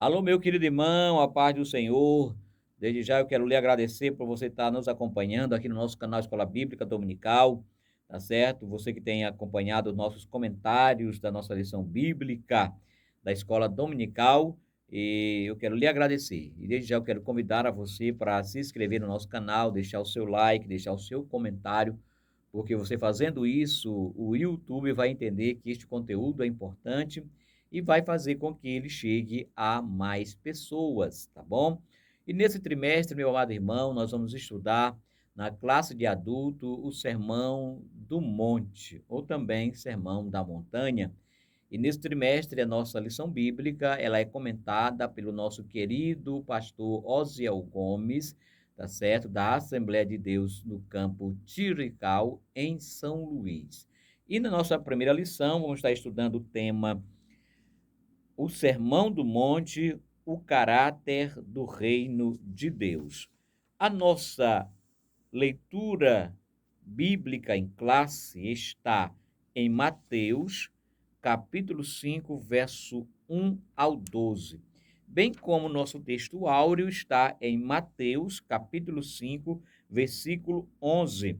Alô, meu querido irmão, a paz do Senhor. Desde já eu quero lhe agradecer por você estar nos acompanhando aqui no nosso canal Escola Bíblica Dominical, tá certo? Você que tem acompanhado os nossos comentários da nossa lição bíblica da Escola Dominical, e eu quero lhe agradecer. E desde já eu quero convidar a você para se inscrever no nosso canal, deixar o seu like, deixar o seu comentário, porque você fazendo isso, o YouTube vai entender que este conteúdo é importante e vai fazer com que ele chegue a mais pessoas, tá bom? E nesse trimestre, meu amado irmão, nós vamos estudar na classe de adulto o Sermão do Monte, ou também Sermão da Montanha. E nesse trimestre, a nossa lição bíblica, ela é comentada pelo nosso querido pastor Osiel Gomes, tá certo? Da Assembleia de Deus no campo Tirical, em São Luís. E na nossa primeira lição, vamos estar estudando o tema o Sermão do Monte, o caráter do reino de Deus. A nossa leitura bíblica em classe está em Mateus, capítulo 5, verso 1 ao 12, bem como nosso texto áureo está em Mateus, capítulo 5, versículo 11,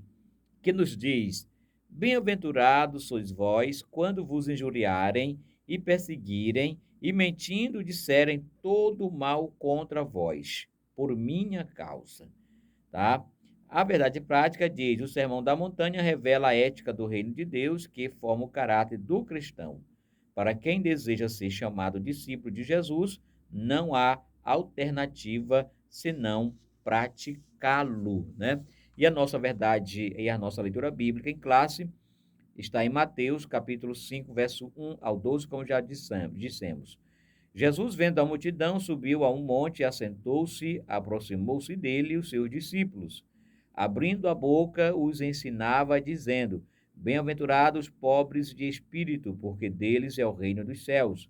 que nos diz: Bem-aventurados sois vós quando vos injuriarem e perseguirem e mentindo disserem todo mal contra vós, por minha causa, tá? A verdade prática diz: o Sermão da Montanha revela a ética do reino de Deus que forma o caráter do cristão. Para quem deseja ser chamado discípulo de Jesus, não há alternativa senão praticá-lo, né? E a nossa verdade e a nossa leitura bíblica em classe está em Mateus, capítulo 5, verso 1 ao 12, como já dissemos. Jesus, vendo a multidão, subiu a um monte e assentou-se, aproximou-se dele os seus discípulos. Abrindo a boca, os ensinava, dizendo: Bem-aventurados pobres de espírito, porque deles é o reino dos céus.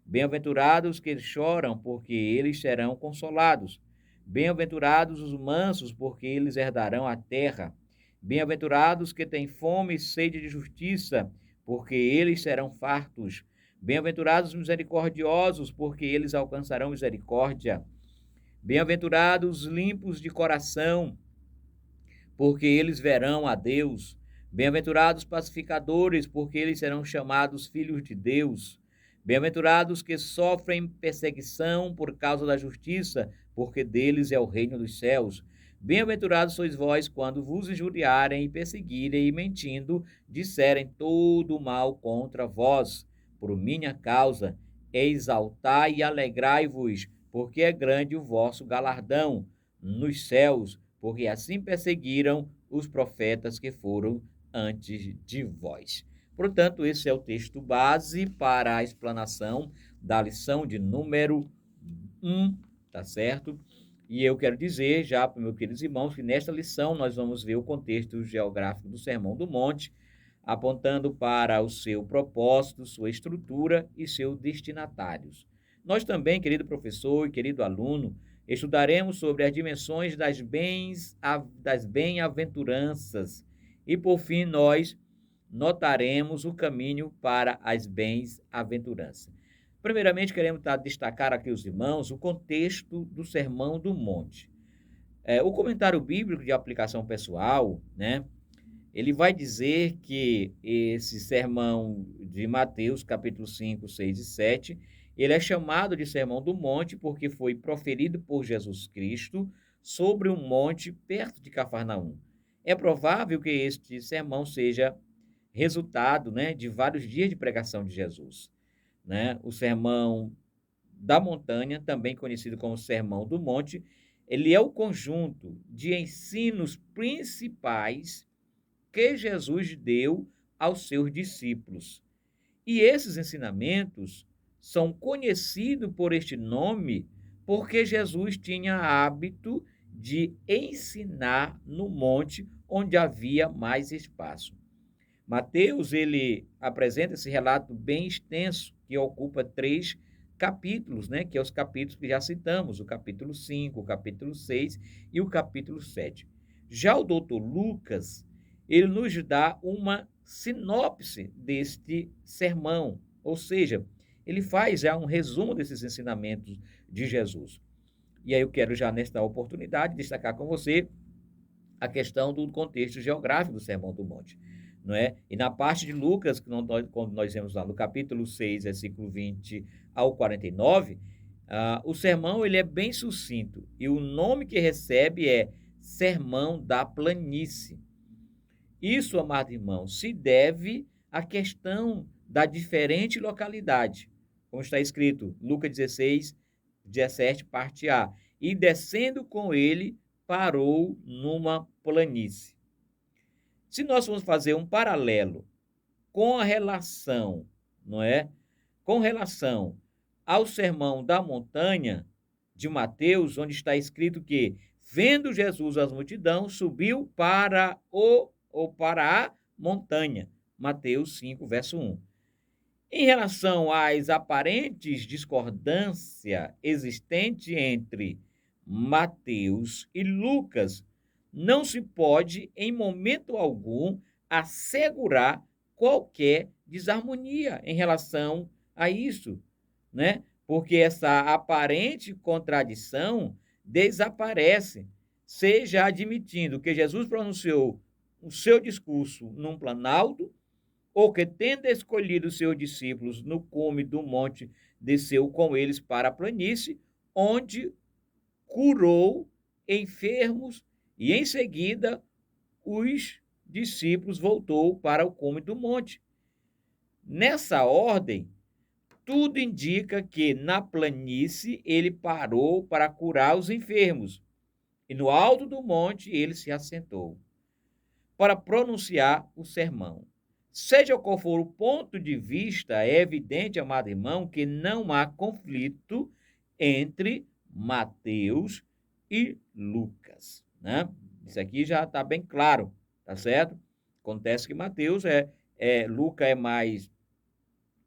Bem-aventurados que choram, porque eles serão consolados. Bem-aventurados os mansos, porque eles herdarão a terra. Bem-aventurados que têm fome e sede de justiça, porque eles serão fartos. Bem-aventurados os misericordiosos, porque eles alcançarão misericórdia. Bem-aventurados os limpos de coração, porque eles verão a Deus. Bem-aventurados os pacificadores, porque eles serão chamados filhos de Deus. Bem-aventurados que sofrem perseguição por causa da justiça, porque deles é o reino dos céus. Bem-aventurados sois vós quando vos injuriarem e perseguirem e mentindo, disserem todo o mal contra vós. Por minha causa, exaltai e alegrai-vos, porque é grande o vosso galardão nos céus, porque assim perseguiram os profetas que foram antes de vós. Portanto, esse é o texto base para a explanação da lição de número 1, tá certo? E eu quero dizer já para meus queridos irmãos que nesta lição nós vamos ver o contexto geográfico do Sermão do Monte, apontando para o seu propósito, sua estrutura e seus destinatários. Nós também, querido professor e querido aluno, estudaremos sobre as dimensões das bem-aventuranças e, por fim, nós notaremos o caminho para as bem-aventuranças. Primeiramente, queremos destacar aqui os irmãos o contexto do Sermão do Monte. O comentário bíblico de aplicação pessoal, né, ele vai dizer que esse sermão de Mateus, capítulo 5, 6 e 7, ele é chamado de Sermão do Monte porque foi proferido por Jesus Cristo sobre um monte perto de Cafarnaum. É provável que este sermão seja resultado, né, de vários dias de pregação de Jesus, né? O Sermão da Montanha, também conhecido como Sermão do Monte, ele é o conjunto de ensinos principais que Jesus deu aos seus discípulos. E esses ensinamentos são conhecidos por este nome porque Jesus tinha hábito de ensinar no monte onde havia mais espaço. Mateus, ele apresenta esse relato bem extenso, que ocupa 3 capítulos, né? Que é os capítulos que já citamos, o capítulo 5, o capítulo 6 e o capítulo 7. Já o doutor Lucas, ele nos dá uma sinopse deste sermão, ou seja, ele faz já um resumo desses ensinamentos de Jesus. E aí eu quero já nesta oportunidade destacar com você a questão do contexto geográfico do Sermão do Monte, não é? E na parte de Lucas, quando nós vemos lá no capítulo 6, versículo 20 ao 49, o sermão ele é bem sucinto, e o nome que recebe é Sermão da Planície. Isso, amado irmão, se deve à questão da diferente localidade, como está escrito, Lucas 16, 17, parte A. E descendo com ele, parou numa planície. Se nós formos fazer um paralelo com a relação, não é? Com relação ao Sermão da Montanha de Mateus, onde está escrito que, vendo Jesus as multidões, subiu para para a montanha. Mateus 5, verso 1. Em relação às aparentes discordâncias existentes entre Mateus e Lucas, não se pode, em momento algum, assegurar qualquer desarmonia em relação a isso, né? Porque essa aparente contradição desaparece, seja admitindo que Jesus pronunciou o seu discurso num planalto, ou que, tendo escolhido seus discípulos no cume do monte, desceu com eles para a planície, onde curou enfermos, e em seguida os discípulos voltou para o cume do monte. Nessa ordem, tudo indica que na planície ele parou para curar os enfermos, e no alto do monte ele se assentou para pronunciar o sermão. Seja qual for o ponto de vista, é evidente, amado irmão, que não há conflito entre Mateus e Lucas, né? Isso aqui já está bem claro, tá certo? Acontece que Mateus Lucas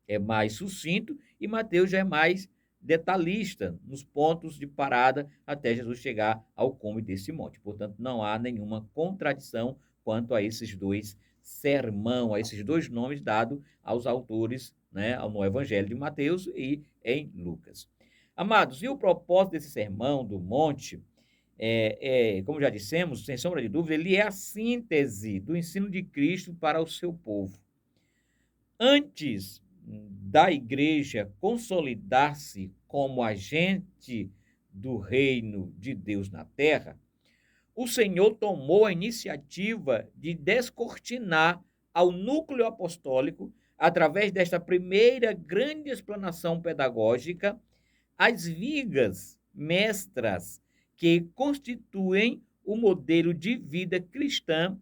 é mais sucinto e Mateus já é mais detalhista nos pontos de parada até Jesus chegar ao cume desse monte. Portanto, não há nenhuma contradição quanto a esses dois sermão, a esses dois nomes dados aos autores, né, no Evangelho de Mateus e em Lucas. Amados, e o propósito desse sermão do monte, como já dissemos, sem sombra de dúvida, ele é a síntese do ensino de Cristo para o seu povo. Antes da igreja consolidar-se como agente do reino de Deus na terra, o Senhor tomou a iniciativa de descortinar ao núcleo apostólico, através desta primeira grande explanação pedagógica, as vigas mestras que constituem o modelo de vida cristã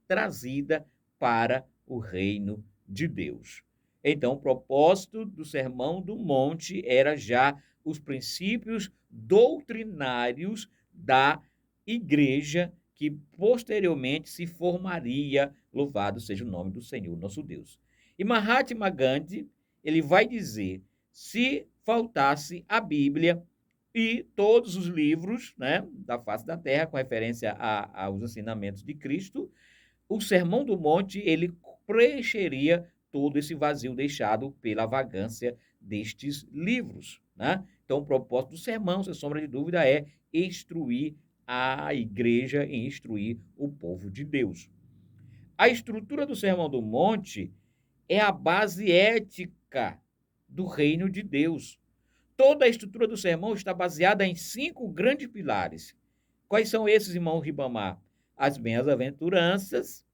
trazida para o reino de Deus. Então, o propósito do Sermão do Monte era já os princípios doutrinários da igreja que posteriormente se formaria, louvado seja o nome do Senhor, nosso Deus. E Mahatma Gandhi, ele vai dizer, se faltasse a Bíblia e todos os livros, né, da face da terra, com referência aos ensinamentos de Cristo, o Sermão do Monte, ele preencheria todo esse vazio deixado pela vagância destes livros, né? Então, o propósito do sermão, sem sombra de dúvida, é instruir a igreja e instruir o povo de Deus. A estrutura do Sermão do Monte é a base ética do reino de Deus. Toda a estrutura do sermão está baseada em 5 grandes pilares. Quais são esses, irmão Ribamar? As bem-aventuranças,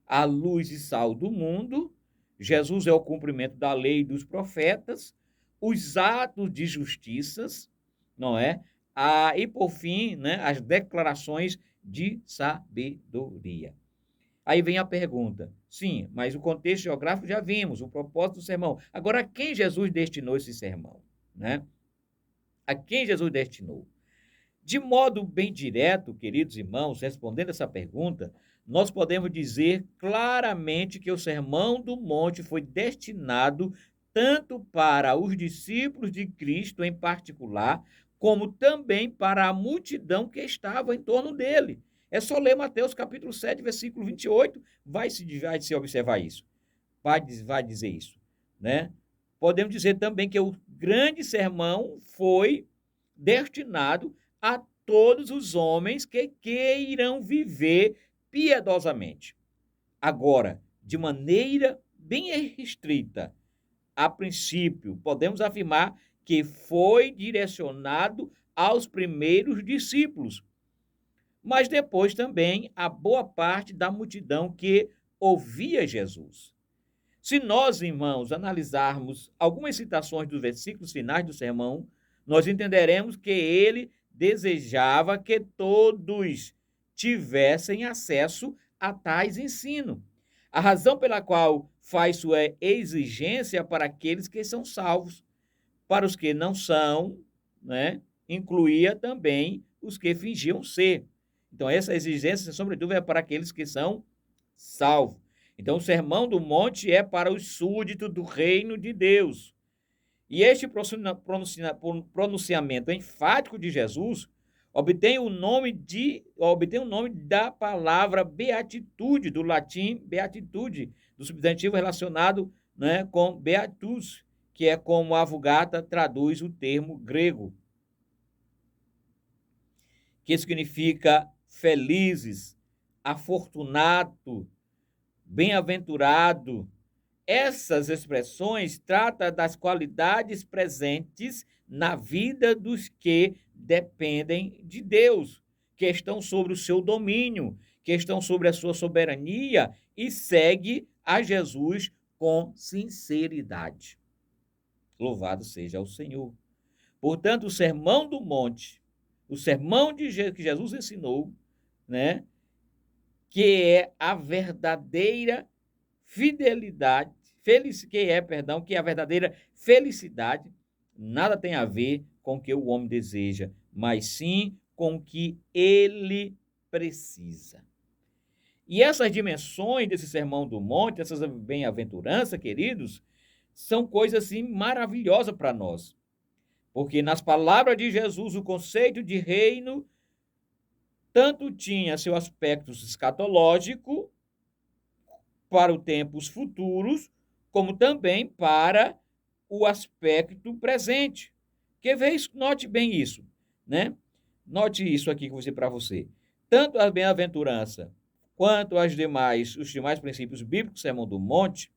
a luz e sal do mundo, Jesus é o cumprimento da lei e dos profetas, os atos de justiças, não é? E, por fim, né, as declarações de sabedoria. Aí vem a pergunta. Sim, mas o contexto geográfico já vimos, o propósito do sermão. Agora, a quem Jesus destinou esse sermão? Né? A quem Jesus destinou? De modo bem direto, queridos irmãos, respondendo essa pergunta, nós podemos dizer claramente que o Sermão do Monte foi destinado tanto para os discípulos de Cristo em particular, como também para a multidão que estava em torno dele. É só ler Mateus capítulo 7, versículo 28, vai se observar isso. Vai dizer isso, né? podemos dizer também que o grande sermão foi destinado a todos os homens que queiram viver piedosamente. Agora, de maneira bem restrita, a princípio, podemos afirmar que foi direcionado aos primeiros discípulos, mas depois também a boa parte da multidão que ouvia Jesus. Se nós, irmãos, analisarmos algumas citações dos versículos finais do sermão, nós entenderemos que ele desejava que todos tivessem acesso a tais ensinos. A razão pela qual faz sua exigência para aqueles que são salvos. Para os que não são, né, incluía também os que fingiam ser. Então, essa exigência, sem sombra de dúvida, é para aqueles que são salvos. Então, o Sermão do Monte é para os súditos do reino de Deus. E este pronunciamento enfático de Jesus obtém o nome da palavra beatitude, do latim beatitude, do substantivo relacionado, né, com beatus, que é como a Vulgata traduz o termo grego, que significa felizes, afortunado, bem-aventurado. Essas expressões tratam das qualidades presentes na vida dos que dependem de Deus, que estão sobre o seu domínio, que estão sobre a sua soberania e segue a Jesus com sinceridade. Louvado seja o Senhor. Portanto, o Sermão do Monte, o sermão que Jesus ensinou, né, que é a verdadeira fidelidade, que é a verdadeira felicidade, nada tem a ver com o que o homem deseja, mas sim com o que ele precisa. E essas dimensões desse Sermão do Monte, essas bem-aventuranças, queridos, são coisas assim maravilhosas para nós. Porque nas palavras de Jesus, o conceito de reino tanto tinha seu aspecto escatológico para os tempos futuros, como também para o aspecto presente. Note bem isso, né? Note isso aqui que eu vou dizer para você. Tanto a bem-aventurança quanto os demais princípios bíblicos, Sermão do Monte,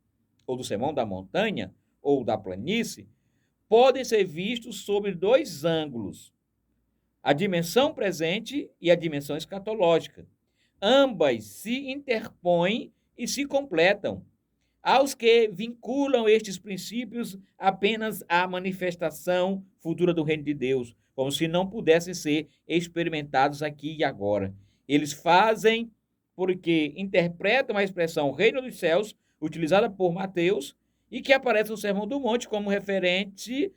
ou do Sermão da Montanha, ou da Planície, podem ser vistos sob dois ângulos: a dimensão presente e a dimensão escatológica. Ambas se interpõem e se completam. Aos que vinculam estes princípios apenas à manifestação futura do reino de Deus, como se não pudessem ser experimentados aqui e agora. Eles fazem porque interpretam a expressão reino dos céus, utilizada por Mateus, e que aparece no Sermão do Monte como referente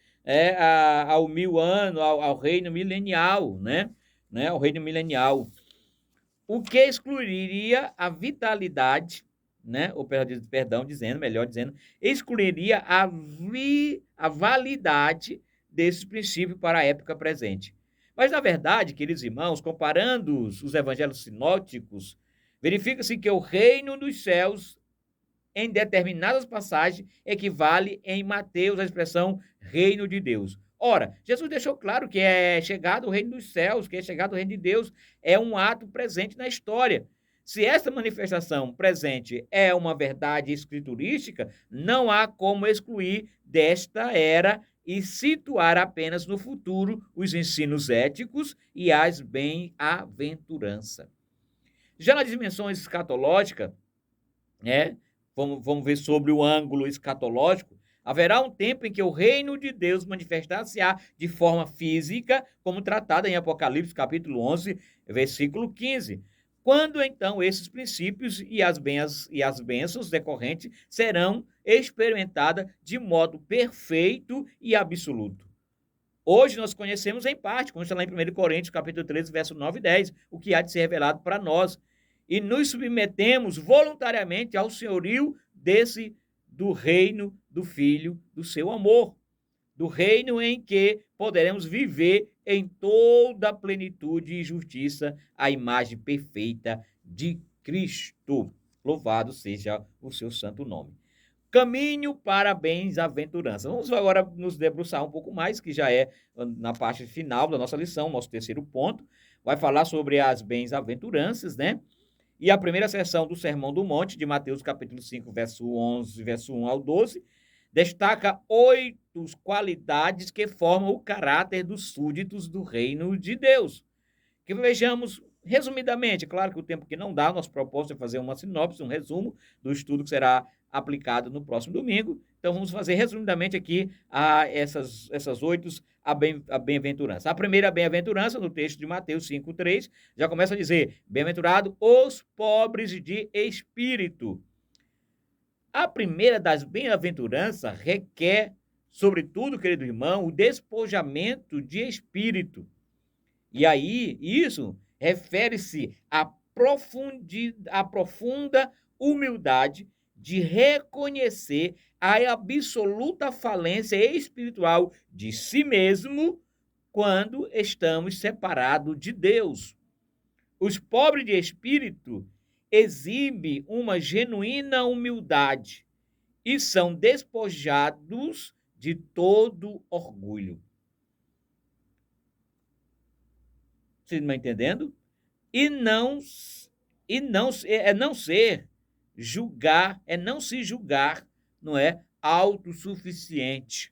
ao 1000 anos, ao reino milenial, né? Ao reino milenial. O que excluiria a vitalidade, né? Melhor dizendo, excluiria a validade desses princípios para a época presente. Mas, na verdade, queridos irmãos, comparando os evangelhos sinóticos, verifica-se que o reino dos céus, em determinadas passagens, equivale em Mateus à expressão reino de Deus. Ora, Jesus deixou claro que é chegado o reino dos céus, que é chegado o reino de Deus, é um ato presente na história. Se essa manifestação presente é uma verdade escriturística, não há como excluir desta era e situar apenas no futuro os ensinos éticos e as bem-aventuranças. Já nas dimensões escatológicas, né, vamos ver sobre o ângulo escatológico, haverá um tempo em que o reino de Deus manifestar-se-á de forma física, como tratada em Apocalipse, capítulo 11, versículo 15. Quando, então, esses princípios e as bênçãos decorrentes serão experimentadas de modo perfeito e absoluto. Hoje nós conhecemos em parte, como está lá em 1 Coríntios, capítulo 13, verso 9 e 10, o que há de ser revelado para nós. E nos submetemos voluntariamente ao senhorio do reino do Filho do seu amor, do reino em que poderemos viver em toda a plenitude e justiça a imagem perfeita de Cristo. Louvado seja o seu santo nome. Caminho para a bem-aventurança. Vamos agora nos debruçar um pouco mais, que já é na parte final da nossa lição, nosso terceiro ponto, vai falar sobre as bem-aventuranças, né? E a primeira sessão do Sermão do Monte, de Mateus capítulo 5, verso 11, verso 1 ao 12, destaca 8 qualidades que formam o caráter dos súditos do reino de Deus. Que vejamos resumidamente, claro que o tempo que não dá, nosso propósito é fazer uma sinopse, um resumo do estudo que será aplicado no próximo domingo. Então, vamos fazer resumidamente aqui essas 8 a bem-aventurança. A primeira bem-aventurança, no texto de Mateus 5:3, já começa a dizer: bem-aventurado os pobres de espírito. A primeira das bem-aventuranças requer, sobretudo, querido irmão, o despojamento de espírito. E aí, isso refere-se à profunda humildade de reconhecer a absoluta falência espiritual de si mesmo quando estamos separados de Deus. Os pobres de espírito exibem uma genuína humildade e são despojados de todo orgulho. Vocês estão entendendo? E não se julgar, não é autossuficiente,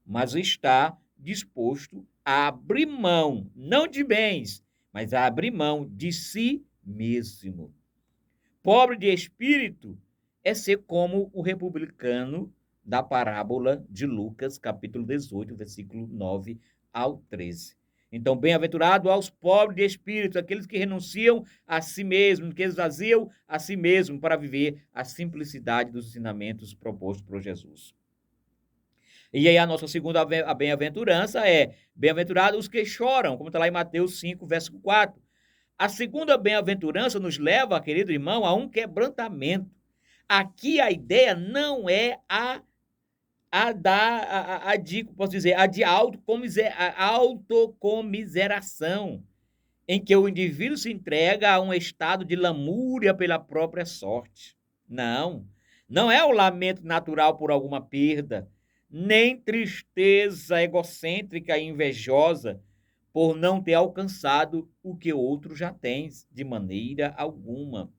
mas está disposto a abrir mão, não de bens, mas a abrir mão de si mesmo. Pobre de espírito é ser como o republicano da parábola de Lucas, capítulo 18, versículo 9 ao 13. Então, bem-aventurado aos pobres de espírito, aqueles que renunciam a si mesmos, que esvaziam a si mesmos para viver a simplicidade dos ensinamentos propostos por Jesus. E aí a nossa segunda bem-aventurança é: bem-aventurados os que choram, como está lá em Mateus 5, verso 4. A segunda bem-aventurança nos leva, querido irmão, a um quebrantamento. Aqui a ideia não é de autocomiseração, em que o indivíduo se entrega a um estado de lamúria pela própria sorte. Não é o lamento natural por alguma perda, nem tristeza egocêntrica e invejosa por não ter alcançado o que outro já tem, de maneira alguma.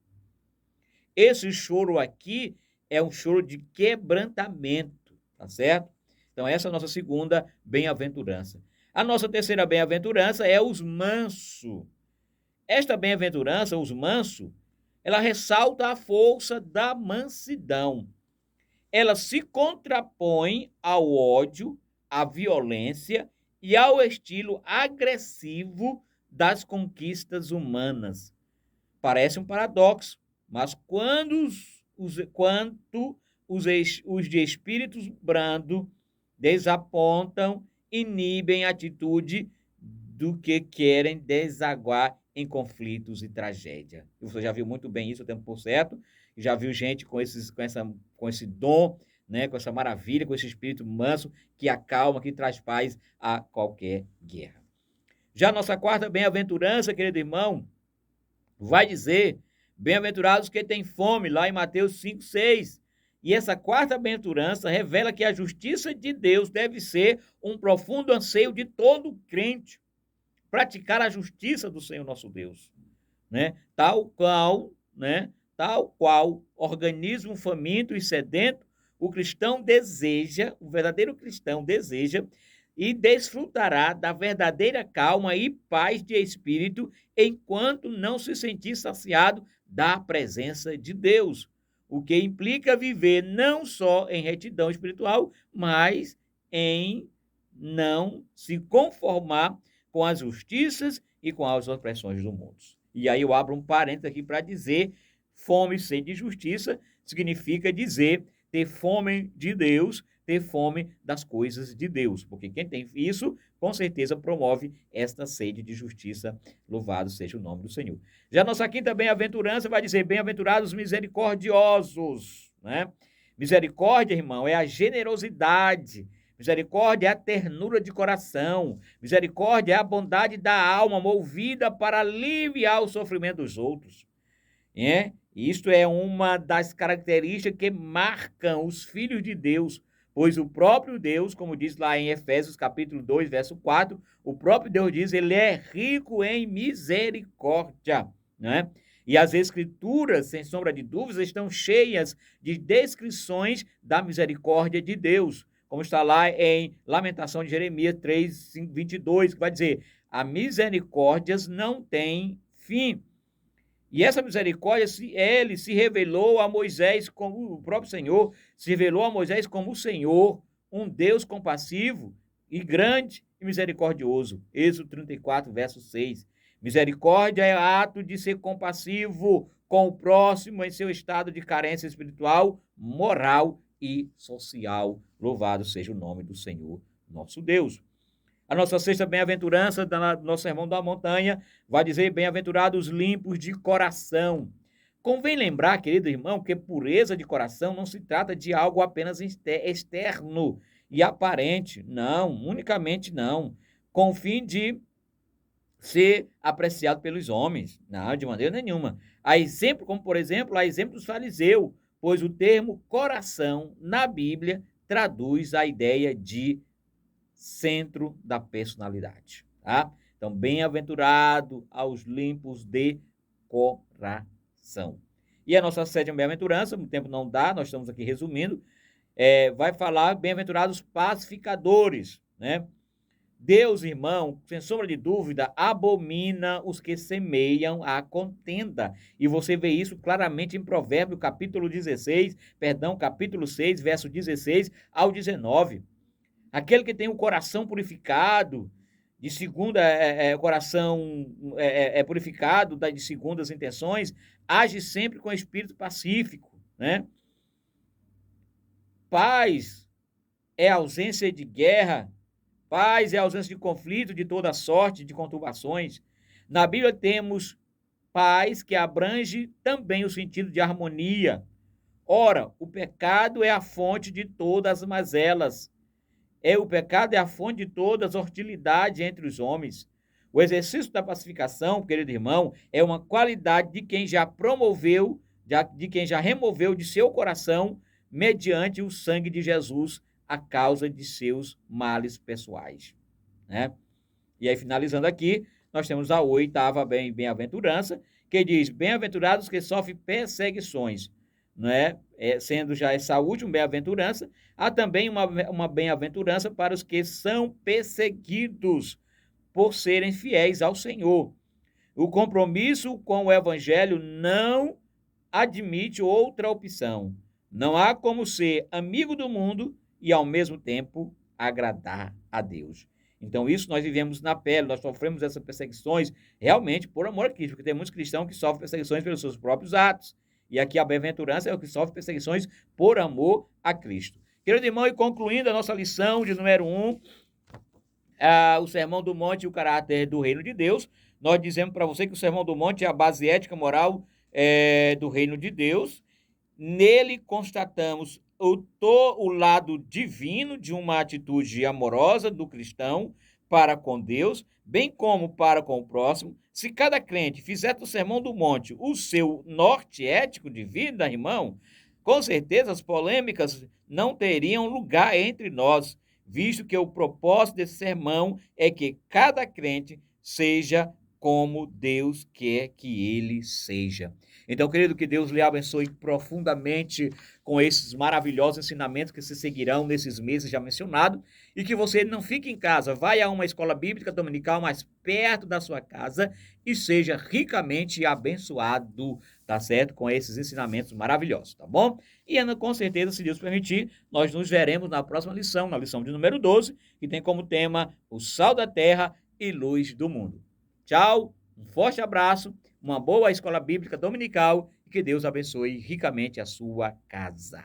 Esse choro aqui é um choro de quebrantamento, tá certo? Então, essa é a nossa segunda bem-aventurança. A nossa terceira bem-aventurança é os mansos. Esta bem-aventurança, os mansos, ela ressalta a força da mansidão. Ela se contrapõe ao ódio, à violência e ao estilo agressivo das conquistas humanas. Parece um paradoxo, mas quando os de espíritos brando desapontam, inibem a atitude do que querem desaguar em conflitos e tragédia. Você já viu muito bem isso o tempo por certo, já viu gente com esse dom, né, com essa maravilha, com esse espírito manso que acalma, que traz paz a qualquer guerra. Já a nossa quarta bem-aventurança, querido irmão, vai dizer: bem-aventurados que têm fome, lá em Mateus 5, 6. E essa quarta bem-aventurança revela que a justiça de Deus deve ser um profundo anseio de todo crente. Praticar a justiça do Senhor nosso Deus, né? Tal qual organismo faminto e sedento, o verdadeiro cristão deseja e desfrutará da verdadeira calma e paz de espírito enquanto não se sentir saciado da presença de Deus, o que implica viver não só em retidão espiritual, mas em não se conformar com as justiças e com as opressões do mundo. E aí eu abro um parênteses aqui para dizer: fome e sede de justiça significa dizer ter fome de Deus, ter fome das coisas de Deus, porque quem tem isso, com certeza promove esta sede de justiça. Louvado seja o nome do Senhor. Já a nossa quinta bem-aventurança vai dizer: bem-aventurados misericordiosos, né? Misericórdia, irmão, é a generosidade. Misericórdia é a ternura de coração. Misericórdia é a bondade da alma movida para aliviar o sofrimento dos outros. Isto é uma das características que marcam os filhos de Deus, pois o próprio Deus, como diz lá em Efésios capítulo 2, verso 4, o próprio Deus diz, ele é rico em misericórdia, né? E as escrituras, sem sombra de dúvidas, estão cheias de descrições da misericórdia de Deus, como está lá em Lamentação de Jeremias 3, 22, que vai dizer, a misericórdias não tem fim. E essa misericórdia, ele se revelou a Moisés como o próprio Senhor, se revelou a Moisés como o Senhor, um Deus compassivo e grande e misericordioso. Êxodo 34, verso 6. Misericórdia é ato de ser compassivo com o próximo em seu estado de carência espiritual, moral e social. Louvado seja o nome do Senhor, nosso Deus. A nossa sexta bem-aventurança, do nosso Sermão da Montanha, vai dizer, bem-aventurados limpos de coração. Convém lembrar, querido irmão, que pureza de coração não se trata de algo apenas externo e aparente. Não, unicamente não. Com o fim de ser apreciado pelos homens. Não, de maneira nenhuma. Há exemplo, como por exemplo, há exemplo dos fariseus, pois o termo coração, na Bíblia, traduz a ideia de centro da personalidade, tá? Então, bem-aventurado aos limpos de coração. E a nossa sétima bem-aventurança, o tempo não dá, nós estamos aqui resumindo, vai falar bem-aventurados pacificadores, né? Deus, irmão, sem sombra de dúvida, abomina os que semeiam a contenda. E você vê isso claramente em Provérbios, capítulo 6, verso 16 ao 19. Aquele que tem o coração purificado, de segunda, coração purificado de segundas intenções, age sempre com espírito pacífico, né? Paz é ausência de guerra, paz é ausência de conflito, de toda sorte, de conturbações. Na Bíblia temos paz que abrange também o sentido de harmonia. Ora, o pecado é a fonte de todas as mazelas. O pecado é a fonte de todas as hostilidades entre os homens. O exercício da pacificação, querido irmão, é uma qualidade de quem já promoveu, de quem já removeu de seu coração, mediante o sangue de Jesus, a causa de seus males pessoais, né? E aí, finalizando aqui, nós temos a oitava bem-aventurança, que diz, bem-aventurados que sofrem perseguições, né? Sendo já essa última bem-aventurança, há também uma bem-aventurança para os que são perseguidos por serem fiéis ao Senhor. O compromisso com o evangelho não admite outra opção. Não há como ser amigo do mundo e, ao mesmo tempo, agradar a Deus. Então, isso nós vivemos na pele, nós sofremos essas perseguições realmente por amor a Cristo, porque tem muitos cristãos que sofrem perseguições pelos seus próprios atos. E aqui a bem-aventurança é o que sofre perseguições por amor a Cristo. Querido irmão, e concluindo a nossa lição de número 1, o Sermão do Monte e o caráter do reino de Deus, nós dizemos para você que o Sermão do Monte é a base ética moral do reino de Deus. Nele constatamos o lado divino de uma atitude amorosa do cristão para com Deus, bem como para com o próximo. Se cada crente fizer do Sermão do Monte o seu norte ético de vida, irmão, com certeza as polêmicas não teriam lugar entre nós, visto que o propósito desse sermão é que cada crente seja como Deus quer que ele seja. Então, querido, que Deus lhe abençoe profundamente com esses maravilhosos ensinamentos que se seguirão nesses meses já mencionados, e que você não fique em casa, vá a uma escola bíblica dominical mais perto da sua casa e seja ricamente abençoado, tá certo? Com esses ensinamentos maravilhosos, tá bom? E com certeza, se Deus permitir, nós nos veremos na próxima lição, na lição de número 12, que tem como tema o sal da terra e luz do mundo. Tchau, um forte abraço, uma boa escola bíblica dominical e que Deus abençoe ricamente a sua casa.